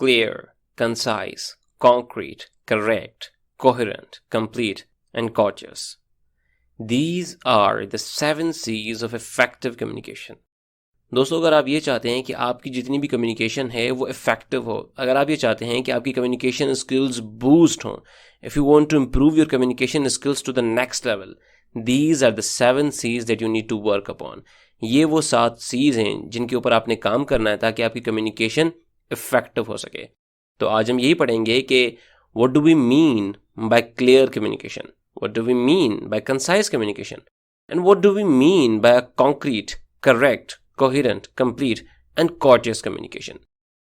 clear, concise, concrete, correct, coherent, complete, and gorgeous. These are the 7 C's of effective communication. दोस्तों, अगर आप ये चाहते हैं कि आपकी जितनी भी कम्युनिकेशन है वो इफेक्टिव हो, अगर आप ये चाहते हैं कि आपकी कम्युनिकेशन स्किल्स बूस्ट हों, if you want to improve your communication skills to the next level, these are the 7 C's that you need to work upon. ये वो 7 C's हैं जिनके ऊपर आपने काम करना है ताकि आपकी कम्युनिकेशन इफेक्टिव हो सके. तो आज हम यही पढ़ेंगे कि what do we mean by clear communication, what do we mean by concise communication, and what do we mean by concrete, correct, coherent, complete, and gorgeous communication.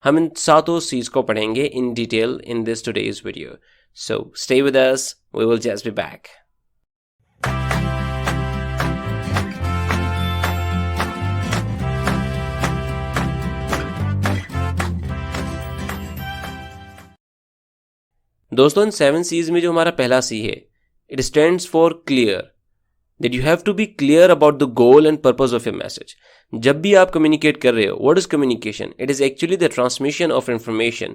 हम इन 7 C's को पढ़ेंगे in detail in this today's video. So stay with us. We will just be back. दोस्तों, इन 7 C's में जो हमारा पहला C है, it stands for clear. That you have to be clear about the goal and purpose of your message. जब भी आप communicate कर रहे हो, what is communication? It is actually the transmission of information.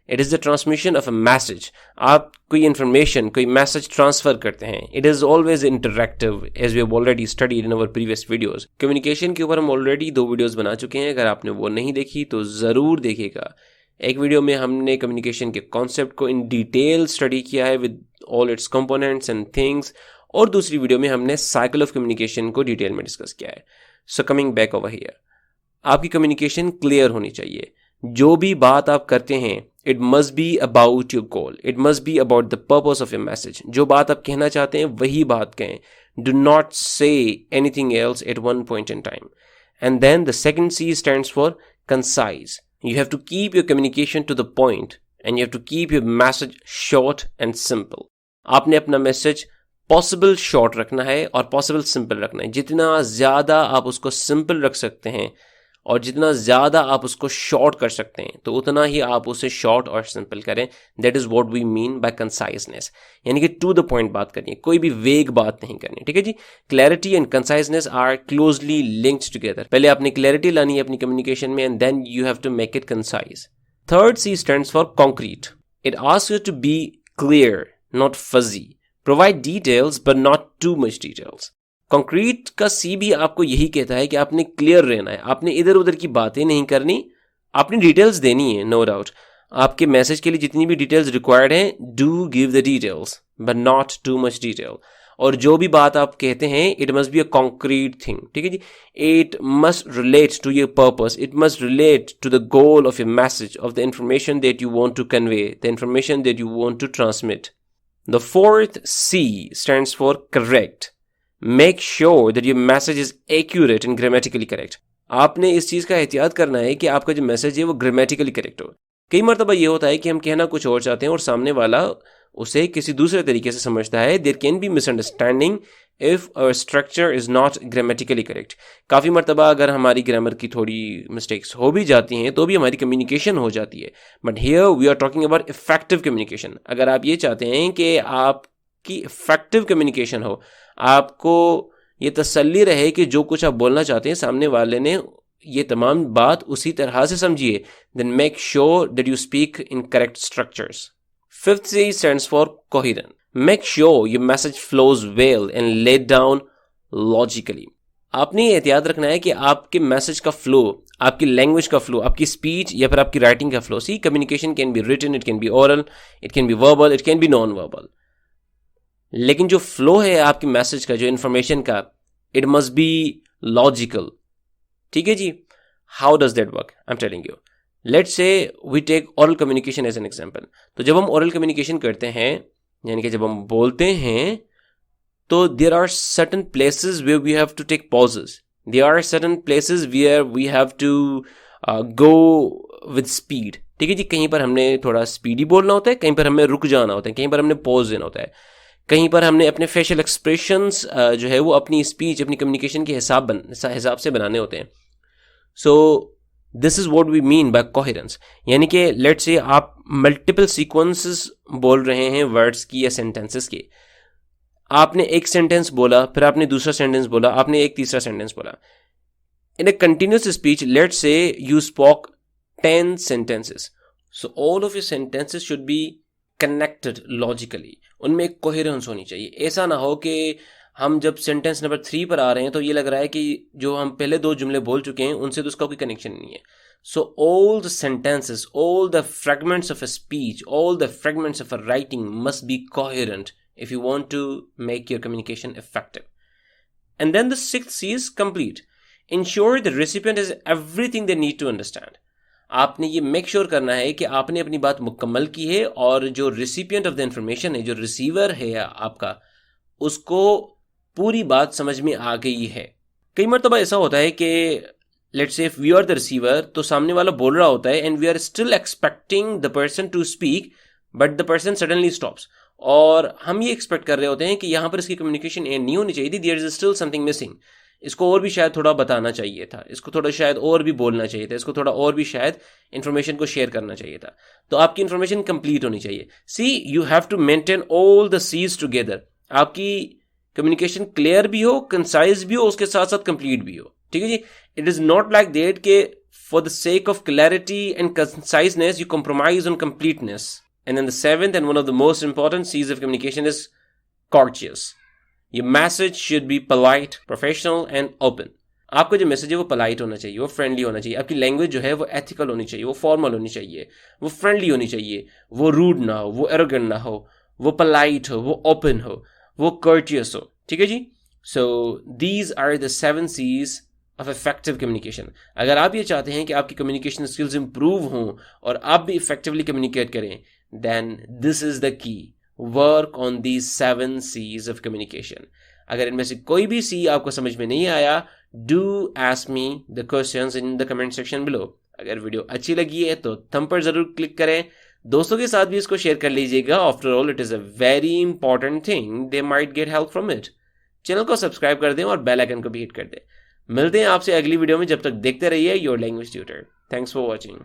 It is the transmission of a message. आप कोई information, कोई message transfer करते हैं. It is always interactive, as we have already studied in our previous videos. Communication के ऊपर हम already 2 videos बना चुके हैं. अगर आपने वो नहीं देखी तो ज़रूर देखिएगा. एक वीडियो में हमने कम्युनिकेशन के कॉन्सेप्ट को इन डिटेल स्टडी किया है with all it's components and things, और दूसरी वीडियो में हमने साइकिल ऑफ कम्युनिकेशन को डिटेल में डिस्कस किया है. So coming back over here, आपकी कम्युनिकेशन क्लियर होनी चाहिए. जो भी बात आप करते हैं, it must be about your goal, it must be about the purpose of your message. जो बात आप कहना चाहते हैं वही बात कहें. Do not say anything else eight one point in time. And then the second C stands for concise. You have to keep your communication to the point and you have to keep your message short and simple. आपने अपना message possible short रखना है और possible simple रखना है. जितना ज़्यादा आप उसको सिंपल रख सकते हैं और जितना ज़्यादा आप उसको शॉर्ट कर सकते हैं तो उतना ही आप उसे शॉर्ट और सिंपल करें. That is what we mean by conciseness. यानी कि टू द पॉइंट बात करनी है, कोई भी वेग बात नहीं करनी. ठीक है जी. Clarity and conciseness are closely linked together. पहले आपने क्लैरिटी लानी है अपनी कम्युनिकेशन में and then you have to make it concise. Third C stands for concrete. It asks you to be clear, not fuzzy. Provide details but not too much details. Concrete का C भी आपको यही कहता है कि आपने clear रहना है, आपने इधर उधर की बातें नहीं करनी, आपने डिटेल्स देनी है. नो डाउट आपके मैसेज के लिए जितनी भी डिटेल्स रिक्वायर्ड हैं, do give the details but not too much detail. और जो भी बात आप कहते हैं, it must be a concrete thing. ठीक है जी. It must relate to your purpose, it must relate to the goal of your message, of the information that you want to convey, the information that you want to transmit. The fourth C stands for correct. Make sure that your message is accurate and grammatically correct. आपने इस चीज़ का एहतियात करना है कि आपका जो message है वो ग्रामेटिकली करेक्ट हो. कई मरतबा ये होता है कि हम कहना कुछ और चाहते हैं और सामने वाला उसे किसी दूसरे तरीके से समझता है. There can be misunderstanding if our structure is not grammatically correct. काफ़ी मरतबा अगर हमारी ग्रामर की थोड़ी मिस्टेक्स हो भी जाती हैं तो भी हमारी कम्युनिकेशन हो जाती है. But here we are talking about effective communication. अगर आप ये चाहते हैं कि आपकी इफेक्टिव कम्युनिकेशन हो, आपको ये तसल्ली रहे कि जो कुछ आप बोलना चाहते हैं सामने वाले ने ये तमाम बात उसी तरह से समझिए, then make sure that you speak in correct structures. Fifth C stands for coherent. Make sure your message flows well and laid down logically. आपने ये एहतियात रखना है कि आपके मैसेज का फ्लो, आपकी लैंग्वेज का फ्लो, आपकी स्पीच या फिर आपकी राइटिंग का flow. See, communication can be written, it can be oral, it can be verbal, it can be non verbal. लेकिन जो फ्लो है आपकी मैसेज का, जो इन्फॉर्मेशन का, इट मस्ट बी लॉजिकल. ठीक है जी. How does that work? I am telling you. Let's say we take oral communication as an example. तो जब हम ओरल कम्युनिकेशन करते हैं, यानी कि जब हम बोलते हैं, तो there are certain places where we have to take pauses. There are certain places where we have to go with speed. ठीक है जी. कहीं पर हमने थोड़ा स्पीडी बोलना होता है, कहीं पर हमें रुक जाना होता है, कहीं पर हमने पॉज देना होता है, कहीं पर हमने अपने फेशियल एक्सप्रेशंस जो है वो अपनी स्पीच, अपनी कम्युनिकेशन के हिसाब से बनाने होते हैं. So this is what we mean by coherence. यानी कि लेट्स से आप मल्टीपल सीक्वेंसेस बोल रहे हैं वर्ड्स की या सेंटेंसेस की. आपने एक सेंटेंस बोला, फिर आपने दूसरा सेंटेंस बोला, आपने एक तीसरा सेंटेंस बोला. In a continuous speech, let's say you spoke 10 sentences. So all of your sentences should be connected logically, उनमें एक कोहेरेंस होनी चाहिए। ऐसा ना हो कि हम जब सेंटेंस नंबर 3 पर आ रहे हैं तो ये लग रहा है कि जो हम पहले 2 जुमले बोल चुके हैं उनसे तो उसका कोई कनेक्शन नहीं है। So all the sentences, all the fragments of a speech, all the fragments of a writing must be coherent if you want to make your communication effective. And then the 6th C is complete. Ensure the recipient has everything they need to understand. आपने ये make sure करना है कि आपने अपनी बात मुकम्मल की है और जो रिसिपिएंट ऑफ द इंफॉर्मेशन है, जो रिसीवर है आपका, उसको पूरी बात समझ में आ गई है। कई मरतबा ऐसा होता है कि let's say if we are the receiver, तो सामने वाला बोल रहा होता है and we are still expecting the person to speak, but the person suddenly stops, और हम ये एक्सपेक्ट कर रहे होते हैं कि यहाँ पर इसकी कम्युनिकेशन एंड नहीं होनी चाहिए थी, there is still something missing, इसको और भी शायद थोड़ा बताना चाहिए था, इसको थोड़ा शायद और भी बोलना चाहिए था, इसको थोड़ा और भी शायद इन्फॉर्मेशन को शेयर करना चाहिए था। तो आपकी इन्फॉर्मेशन कंप्लीट होनी चाहिए। See you have to maintain all the Cs together. आपकी कम्युनिकेशन क्लियर भी हो, कंसाइज भी हो, उसके साथ साथ कंप्लीट भी हो। ठीक है जी। It is not like that के for the sake of clarity and conciseness you compromise on completeness. And then the 7th and one of the most important C's of communication is courteous. Your message should be polite, professional and open. आपका जो message है वो polite होना चाहिए, वो friendly होना चाहिए, आपकी लैंग्वेज जो है वो एथिकल होनी चाहिए, वो फॉर्मल होनी चाहिए, वो फ्रेंडली होनी चाहिए, वो रूड ना हो, वो एरोगेंट ना हो, वो पोलाइट हो, वो ओपन हो, वो कर्टियस हो। ठीक है जी। So these are the 7 C's of effective communication. अगर आप ये चाहते हैं कि आपकी कम्युनिकेशन स्किल्स इंप्रूव हों और आप भी इफेक्टिवली कम्युनिकेट करें, then this is the key. Work on these 7 C's of communication. अगर इनमें से कोई भी C आपको समझ में नहीं आया, do ask me the questions in the comment section below. अगर वीडियो अच्छी लगी है तो थंब पर जरूर क्लिक करें, दोस्तों के साथ भी इसको शेयर कर लीजिएगा। After all it is a very important thing, they might get help from it. Channel को सब्सक्राइब कर दें और बेल आइकन को भी हिट कर दें। मिलते हैं आपसे अगली वीडियो में, जब तक देखते रहिए your language tutor. Thanks for watching.